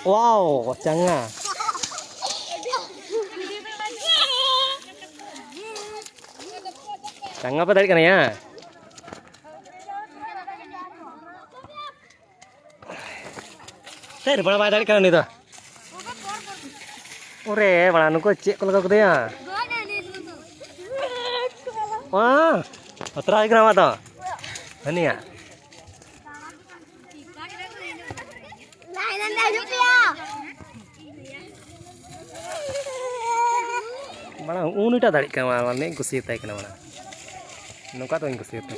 Wow, changa. Changa apa tadi kan ya? Saya depan apa tadi kan itu? Ore, mana nuko cek kalau kau ya? Wah, patra lagi nama tuh. Ini ya. Mana unita tadi kan mana nih kusi tay kan mana? Nuka tuh yang kusi tay.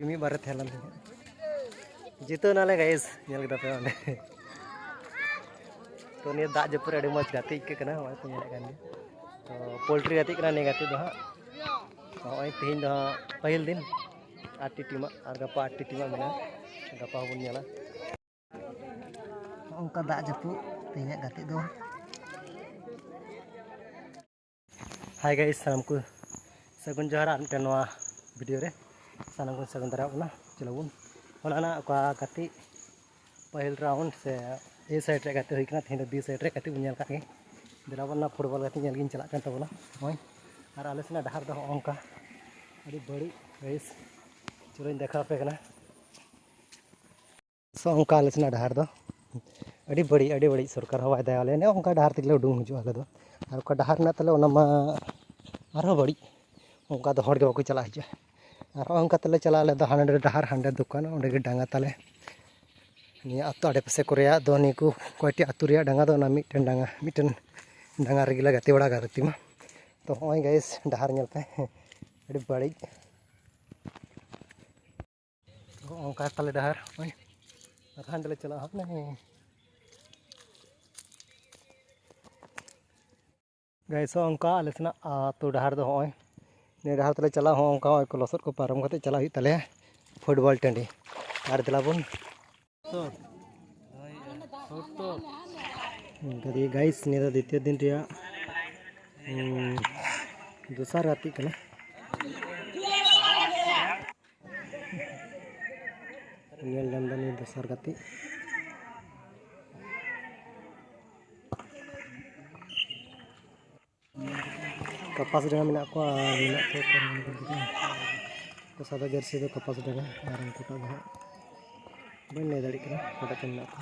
Ini barat Thailand. Jitu nale guys, nyal kita pe onde. To ni dak japur adi moj gati ke kana wa to nyal kan. To poultry gati kana ne gati do ha. Oi tehin do pahil din. Ati tima ar gapa ati tima mena. Gapa bun nyala. Ongka dak japur tehin gati do. Hai guys, salamku. Sagun johar an tenwa video re. Sanang kun sagun dara una chilabun. Ona ka kati pahil round se A side रे गते होइकना then B side रे गते बुnyal का के दिलावना football गते nyal गिन चला kan tabona होय आर आले सना डहार दो onka अडी बड़ी गाइस चुरइन देखा पे कना सो onka आले सना डहार दो अडी बड़ी सरकार हवाय दायाले ने onka डहार तिगले उडुंग हुजु आले दो आर का डहार ना तले ओना मा आरो बड़ी onka दो हड़ के बाको चला हिजा आर onka तले चला आले दो हांडे डहार हांडे दुकान ओंडे गे डांगा तले ni ato ade pase korea do ni ku koiti aturia danga do na miten danga regila gati bada garti ma to hoy guys dahar nyel pe adi badi onka tale dahar hoy athan dele chala hap nahi guys onka alesna ato dahar do hoy ne dahar tale chala ho onka hoy ko losot ko param kate chala hi tale football tandi ar dilabun jadi guys ini adalah द्वितीय दिन रिया दूसरा राती कना nyel dan ini दूसरा राती kapas dengan minak ko minak ko ko sada jersey do kapas dengan arang ko ta bah benne dari kana pada kena ko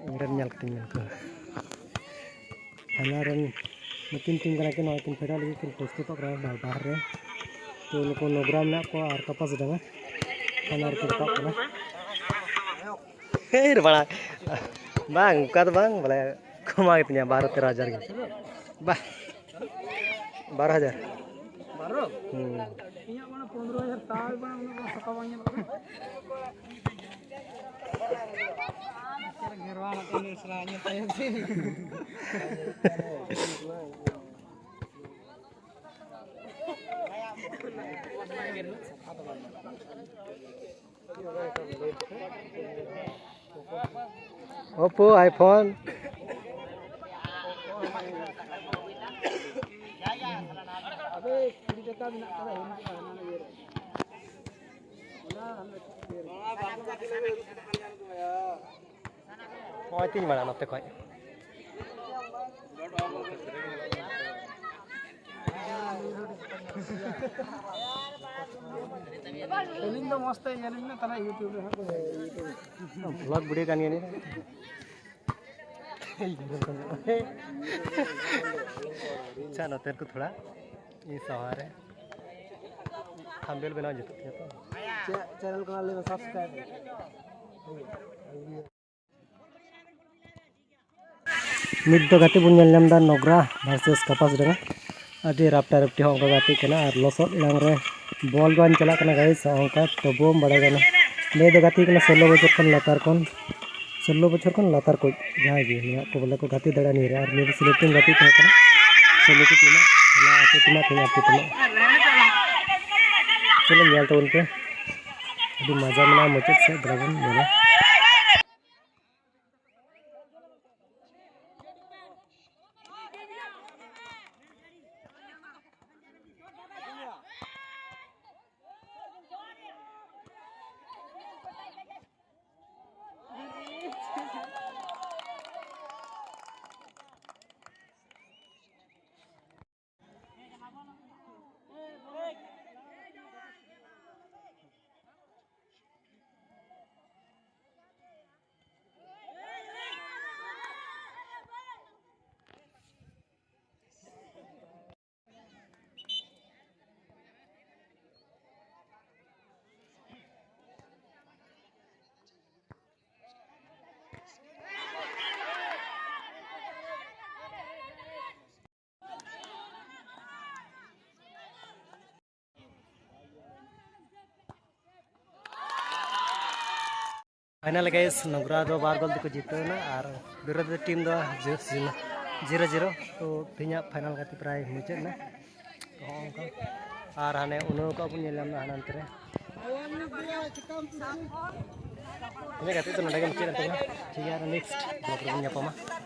Imran nyal ketinggalan ke hanaran mungkin tinggal ke noikin pedal lagi kan posto tak rada bahar ya tuh lo program nak ko ar kapas dengan hanar ke tak na hei bala bang kat bang bala koma kitnya 12-13,000 gitu bah 12,000 iya mana 15,000 tahu bang mana sakawanya Gerwana ini selanya tayang sini. Oppo, iPhone. Oh, ini mana nanti kau? एलिंग दो मस्त है एलिंग ना तना YouTube रे blog video kan ini अच्छा नोतेर को थोड़ा ये सवार है थंबनेल बनाओ जुतुक किया तो चैनल को ले सब्सक्राइब नित दो गाती बुन ñel ñam da Nogra versus Kapas dengan adi rapta rapti hong gati kana ar losot lang re bol gan chala kana guys ongka to bom bada gana le do gati kana 16 bachor kon latar kon 16 bachor kon latar ko jaha ge ya ko bola ko gati dada ni re ar me selecting gati tha kana 16 ko tima hala ate tima tima चलो ñel to unke adi maja mena mucet se dragon mena final guys नोग्रा दो बार गोल को जीतो ना और विरोधी team दो 0-0 तो तीना फाइनल गाती प्राय मुचाद ना तो और हाने उनो को अपन नेलम ना हानंत रे ini गाती तो नडा के मुचाद ठीक है नेक्स्ट ब्लॉग रे ᱧᱟᱯᱟᱢᱟ